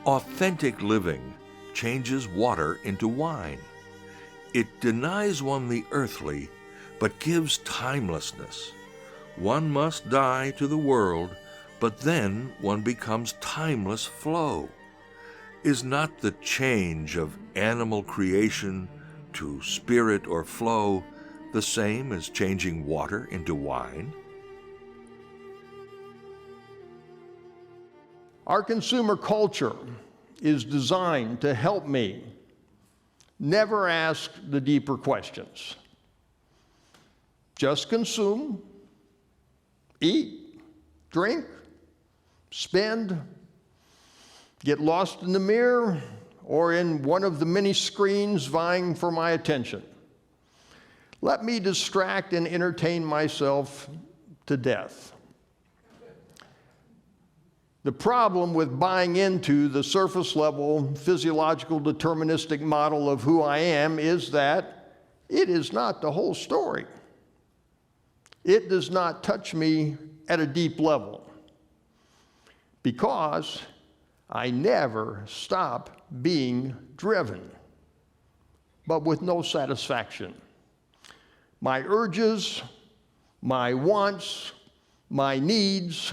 Authentic living changes water into wine. It denies one the earthly, but gives timelessness. One must die to the world, but then one becomes timeless flow. Is not the change of animal creation to spirit or flow the same as changing water into wine? Our consumer culture is designed to help me never ask the deeper questions. Just consume, eat, drink, spend, get lost in the mirror or in one of the many screens vying for my attention. Let me distract and entertain myself to death. The problem with buying into the surface level physiological deterministic model of who I am is that it is not the whole story. It does not touch me at a deep level because I never stop being driven, but with no satisfaction. My urges, my wants, my needs,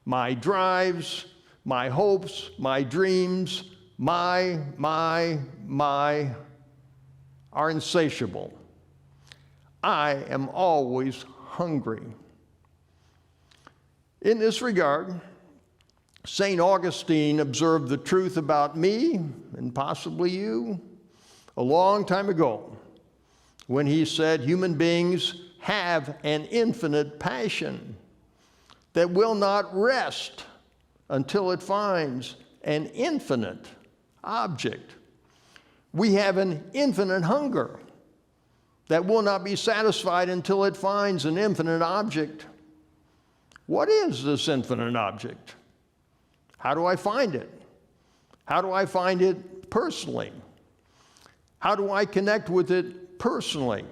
my drives, my hopes, my dreams, my are insatiable. I am always hungry. In this regard, St. Augustine observed the truth about me, and possibly you, a long time ago, when he said human beings have an infinite passion that will not rest until it finds an infinite object. We have an infinite hunger that will not be satisfied until it finds an infinite object. What is this infinite object? How do I find it? How do I find it personally? How do I connect with it personally?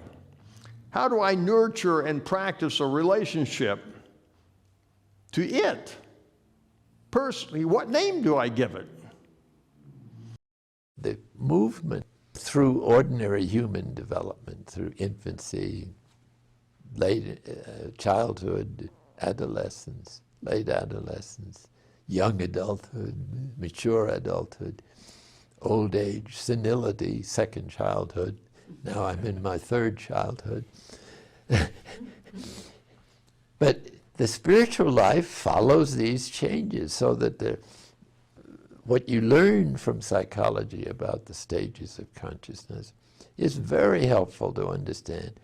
How do I nurture and practice a relationship to it personally? What name do I give it? The movement through ordinary human development, through infancy, late childhood, adolescence, late adolescence, young adulthood, mature adulthood, old age, senility, second childhood. Now I'm in my third childhood. But the spiritual life follows these changes so that what you learn from psychology about the stages of consciousness is very helpful to understand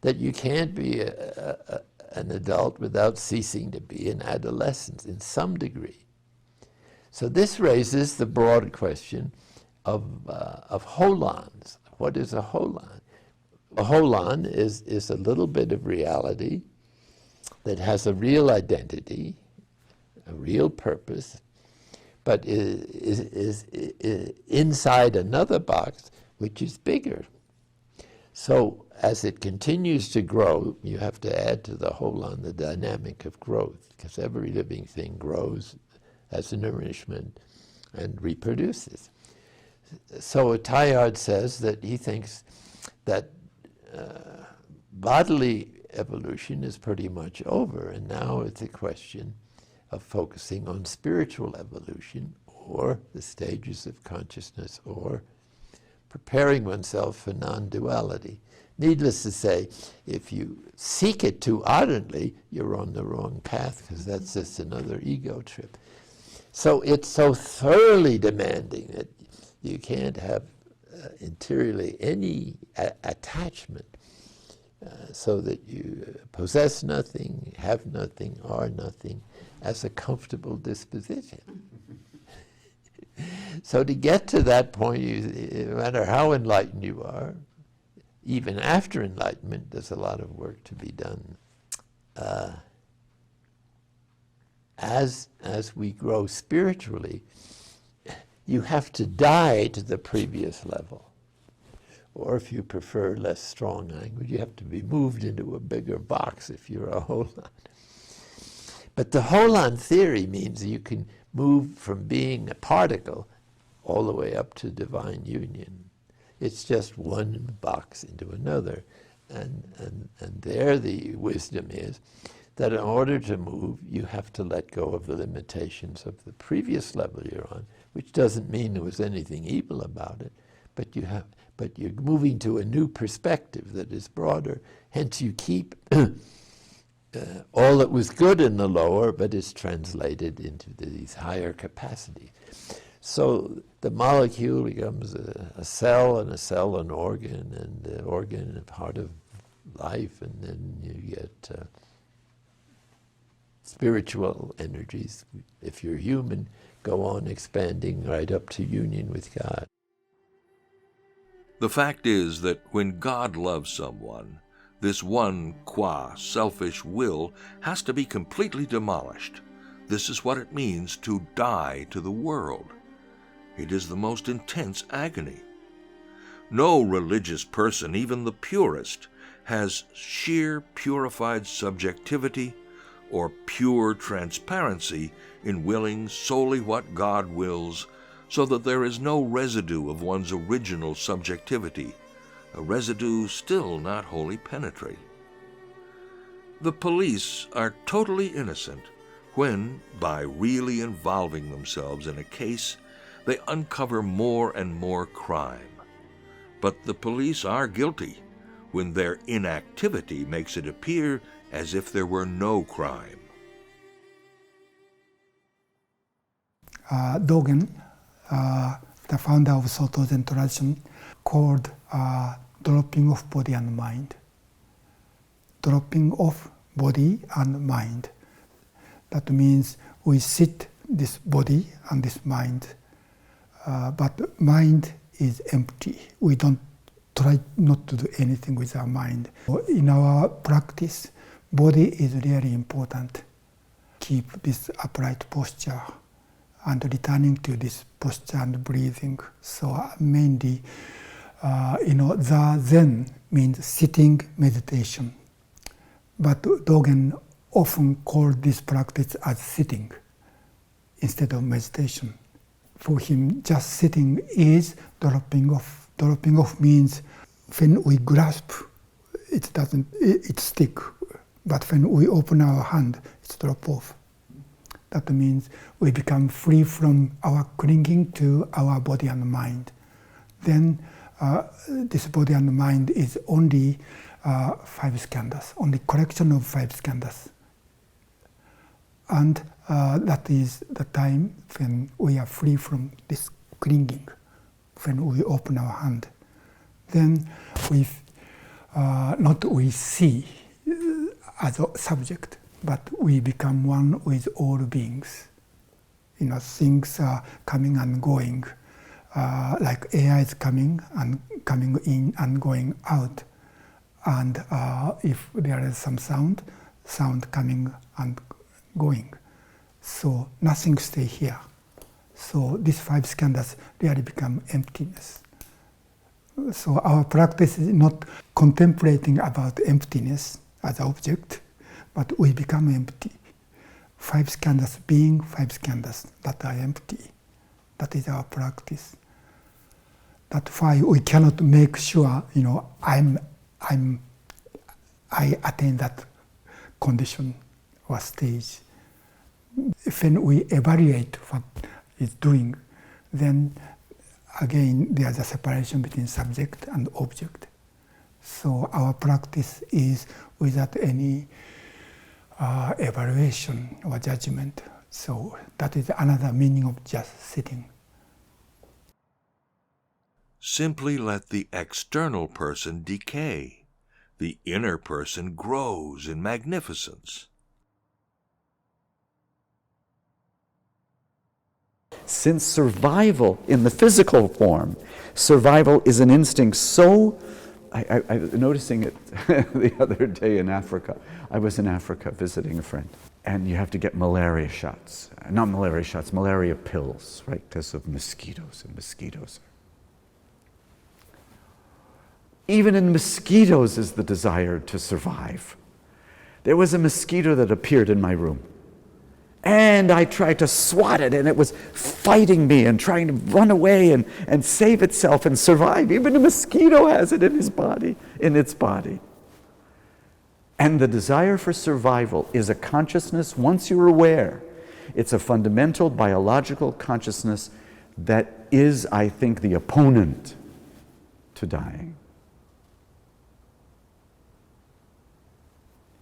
that you can't be an adult without ceasing to be an adolescent in some degree. So this raises the broad question of holons. What is a holon? A holon is a little bit of reality that has a real identity, a real purpose, but is inside another box which is bigger. So as it continues to grow, you have to add to the holon the dynamic of growth, because every living thing grows as a nourishment and reproduces. So Teilhard says that he thinks that bodily evolution is pretty much over, and now it's a question of focusing on spiritual evolution, or the stages of consciousness, or preparing oneself for non-duality. Needless to say, if you seek it too ardently, you're on the wrong path, because that's just another ego trip. So it's so thoroughly demanding that you can't have interiorly any attachment, so that you possess nothing, have nothing, are nothing, as a comfortable disposition. So to get to that point, no matter how enlightened you are, even after enlightenment, there's a lot of work to be done. As we grow spiritually, you have to die to the previous level. Or if you prefer less strong language, you have to be moved into a bigger box if you're a holon. But the holon theory means you can move from being a particle all the way up to divine union. It's just one box into another. And there the wisdom is that in order to move, you have to let go of the limitations of the previous level you're on, which doesn't mean there was anything evil about it, but you're moving to a new perspective that is broader. Hence you keep all that was good in the lower, but is translated into these higher capacities. So the molecule becomes a cell, and a cell an organ, and the organ a part of life, and then you get spiritual energies, if you're human, go on expanding right up to union with God. The fact is that when God loves someone, this one qua selfish will has to be completely demolished. This is what it means to die to the world. It is the most intense agony. No religious person, even the purest, has sheer purified subjectivity or pure transparency in willing solely what God wills, so that there is no residue of one's original subjectivity, a residue still not wholly penetrate. The police are totally innocent when, by really involving themselves in a case, they uncover more and more crime. But the police are guilty when their inactivity makes it appear as if there were no crime. Dogen, the founder of Soto Zen tradition, called dropping off body and mind. Dropping off body and mind. That means we sit this body and this mind, but mind is empty. We don't try not to do anything with our mind. In our practice, body is really important. Keep this upright posture and returning to this posture and breathing. So mainly, the Zen means sitting meditation. But Dogen often called this practice as sitting instead of meditation. For him, just sitting is dropping off. Dropping off means when we grasp, it stick. But when we open our hand, it's drop off. That means we become free from our clinging to our body and mind. Then this body and mind is only 5 skandhas, only collection of 5 skandhas. And that is the time when we are free from this clinging, when we open our hand. Then we see as a subject, but we become one with all beings. Things are coming and going, like air is coming in and going out. And if there is some sound coming and going. So nothing stays here. So these 5 skandhas really become emptiness. So our practice is not contemplating about emptiness as an object, but we become empty. 5 skandhas being 5 skandhas that are empty. That is our practice. That's why we cannot make sure, I attain that condition or stage. When we evaluate what is doing, then again there's a separation between subject and object. So our practice is without any evaluation or judgment. So that is another meaning of just sitting. Simply let the external person decay. The inner person grows in magnificence. Since survival in the physical form, survival is an instinct so, I was noticing it the other day in Africa. I was in Africa visiting a friend, and you have to get malaria shots. Not malaria shots, malaria pills, right, because of mosquitoes, and mosquitoes. Even in mosquitoes is the desire to survive. There was a mosquito that appeared in my room. And I tried to swat it, and it was fighting me and trying to run away and save itself and survive. Even a mosquito has it in its body. And the desire for survival is a consciousness, once you're aware, it's a fundamental biological consciousness that is, I think, the opponent to dying.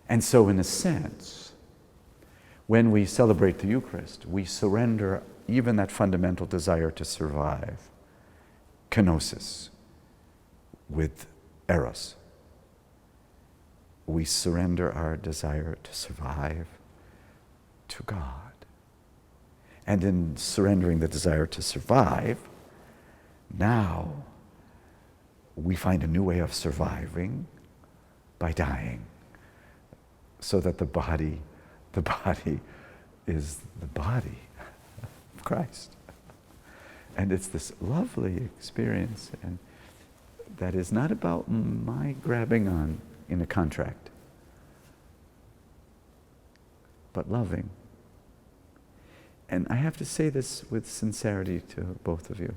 And so, in a sense, when we celebrate the Eucharist, we surrender even that fundamental desire to survive, kenosis, with eros. We surrender our desire to survive to God. And in surrendering the desire to survive, now we find a new way of surviving by dying, so that the body is the body of Christ. And it's this lovely experience, and that is not about my grabbing on in a contract, but loving. And I have to say this with sincerity to both of you.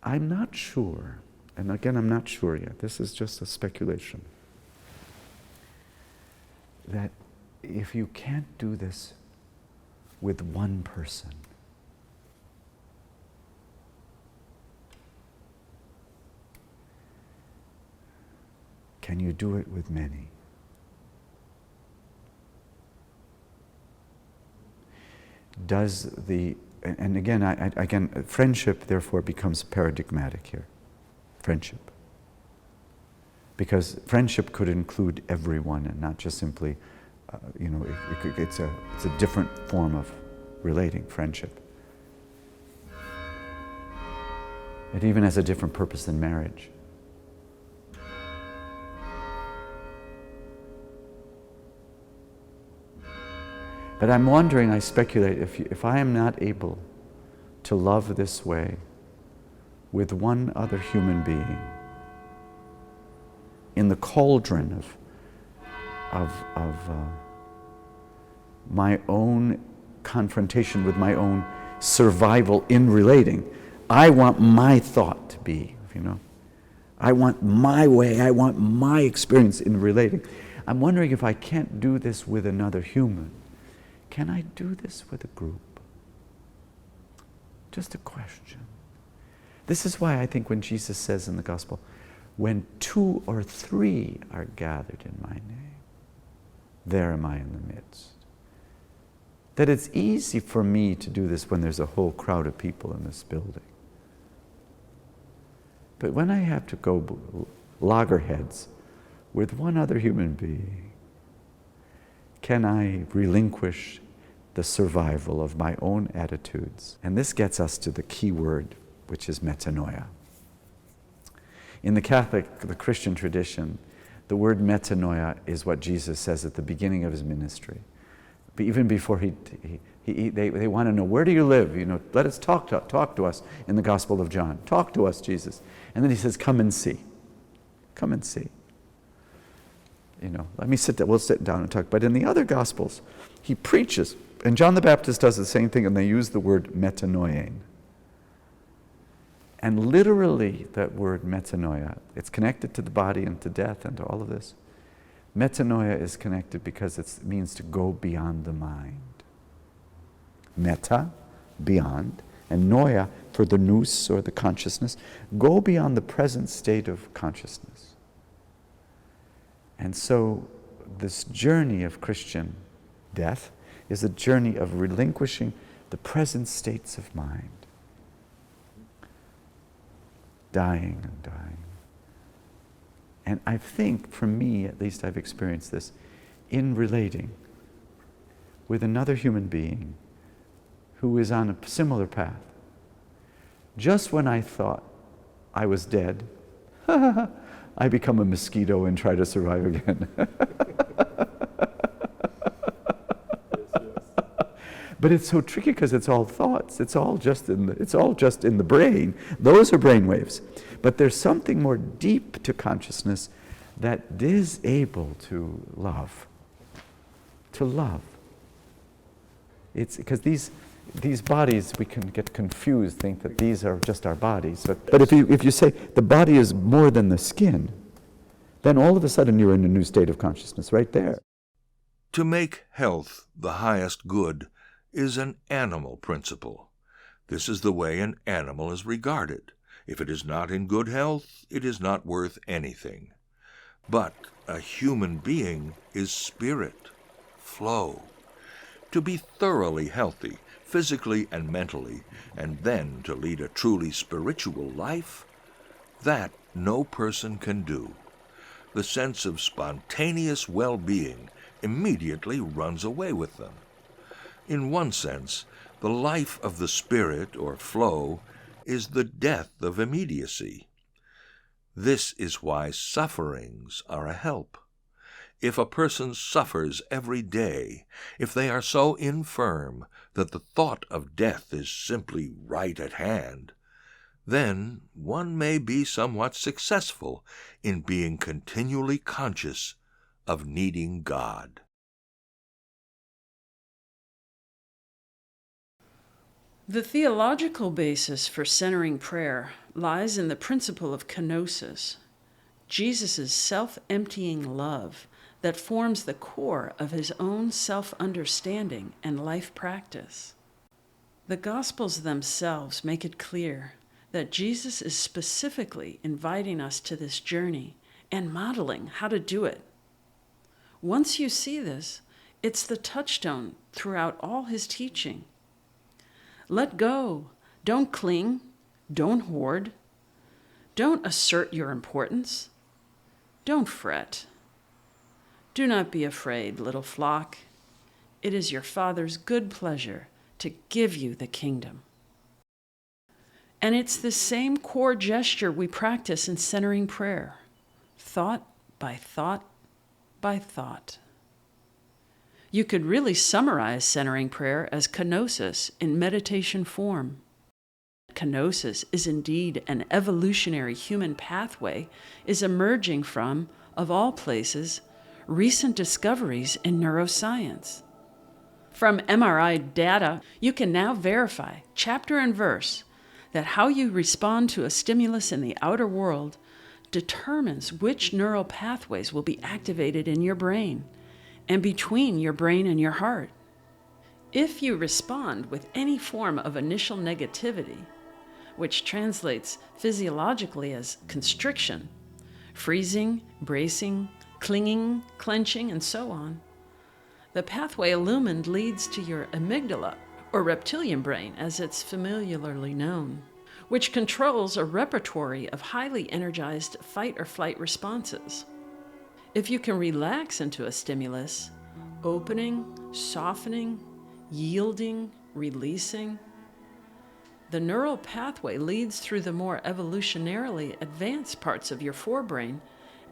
I'm not sure, and again, I'm not sure yet, this is just a speculation, that if you can't do this with one person, can you do it with many? Does the, and again, friendship therefore becomes paradigmatic here. Friendship. Because friendship could include everyone and not just simply, it's a different form of relating, friendship. It even has a different purpose than marriage. But I'm wondering, I speculate, if I am not able to love this way with one other human being, in the cauldron of my own confrontation with my own survival in relating, I want my thought to be, I want my way, I want my experience in relating. I'm wondering if I can't do this with another human. Can I do this with a group? Just a question. This is why I think when Jesus says in the Gospel, when 2 or 3 are gathered in my name, there am I in the midst. That it's easy for me to do this when there's a whole crowd of people in this building. But when I have to go loggerheads with one other human being, can I relinquish the survival of my own attitudes? And this gets us to the key word, which is metanoia. In the Christian tradition, the word metanoia is what Jesus says at the beginning of his ministry. But even before they want to know, where do you live? Let us talk to us in the Gospel of John. Talk to us, Jesus. And then he says, come and see. Come and see. Let me sit down, we'll sit down and talk. But in the other Gospels, he preaches, and John the Baptist does the same thing, and they use the word metanoia. And literally, that word metanoia, it's connected to the body and to death and to all of this. Metanoia is connected because it means to go beyond the mind. Meta, beyond, and noia, for the nous, or the consciousness, go beyond the present state of consciousness. And so this journey of Christian death is a journey of relinquishing the present states of mind. Dying and dying. And I think, for me at least, I've experienced this in relating with another human being who is on a similar path. Just when I thought I was dead, I become a mosquito and try to survive again. But it's so tricky because it's all thoughts. It's all just in the brain. Those are brain waves. But there's something more deep to consciousness that is able to love. To love. It's because these bodies, we can get confused, think that these are just our bodies. But if you say the body is more than the skin, then all of a sudden you're in a new state of consciousness right there. To make health the highest good is an animal principle. This is the way an animal is regarded. If it is not in good health, it is not worth anything. But a human being is spirit, flow. To be thoroughly healthy, physically and mentally, and then to lead a truly spiritual life, that no person can do. The sense of spontaneous well-being immediately runs away with them. In one sense, the life of the spirit or flow is the death of immediacy. This is why sufferings are a help. If a person suffers every day, if they are so infirm that the thought of death is simply right at hand, then one may be somewhat successful in being continually conscious of needing God. The theological basis for centering prayer lies in the principle of kenosis, Jesus' self-emptying love that forms the core of his own self-understanding and life practice. The Gospels themselves make it clear that Jesus is specifically inviting us to this journey and modeling how to do it. Once you see this, it's the touchstone throughout all his teaching. Let go. Don't cling. Don't hoard. Don't assert your importance. Don't fret. Do not be afraid, little flock. It is your Father's good pleasure to give you the kingdom. And it's the same core gesture we practice in centering prayer, thought by thought by thought. You could really summarize centering prayer as kenosis in meditation form. Kenosis is indeed an evolutionary human pathway, is emerging from, of all places, recent discoveries in neuroscience. From MRI data, you can now verify, chapter and verse, that how you respond to a stimulus in the outer world determines which neural pathways will be activated in your brain and between your brain and your heart. If you respond with any form of initial negativity, which translates physiologically as constriction, freezing, bracing, clinging, clenching, and so on, the pathway illumined leads to your amygdala, or reptilian brain as it's familiarly known, which controls a repertoire of highly energized fight or flight responses. If you can relax into a stimulus, opening, softening, yielding, releasing, the neural pathway leads through the more evolutionarily advanced parts of your forebrain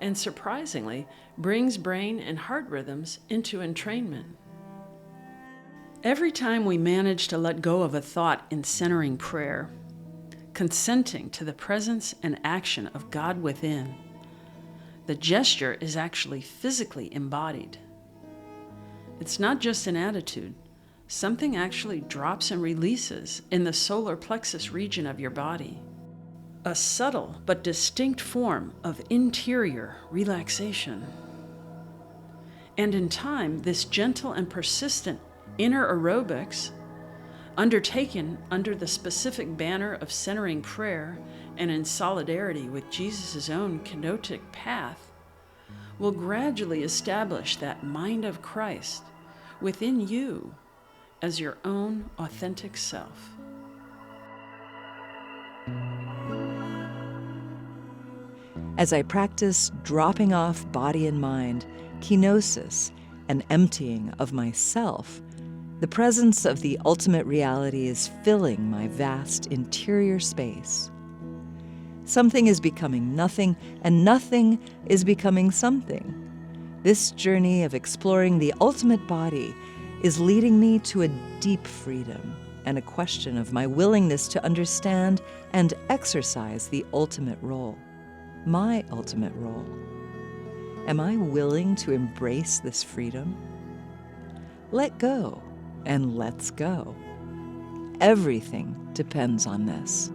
and surprisingly brings brain and heart rhythms into entrainment. Every time we manage to let go of a thought in centering prayer, consenting to the presence and action of God within, the gesture is actually physically embodied. It's not just an attitude. Something actually drops and releases in the solar plexus region of your body. A subtle but distinct form of interior relaxation. And in time, this gentle and persistent inner aerobics, undertaken under the specific banner of centering prayer and in solidarity with Jesus' own kenotic path, will gradually establish that mind of Christ within you as your own authentic self. As I practice dropping off body and mind, kenosis, an emptying of myself, the presence of the ultimate reality is filling my vast interior space. Something is becoming nothing, and nothing is becoming something. This journey of exploring the ultimate body is leading me to a deep freedom and a question of my willingness to understand and exercise the ultimate role, my ultimate role. Am I willing to embrace this freedom? Let go and let's go. Everything depends on this.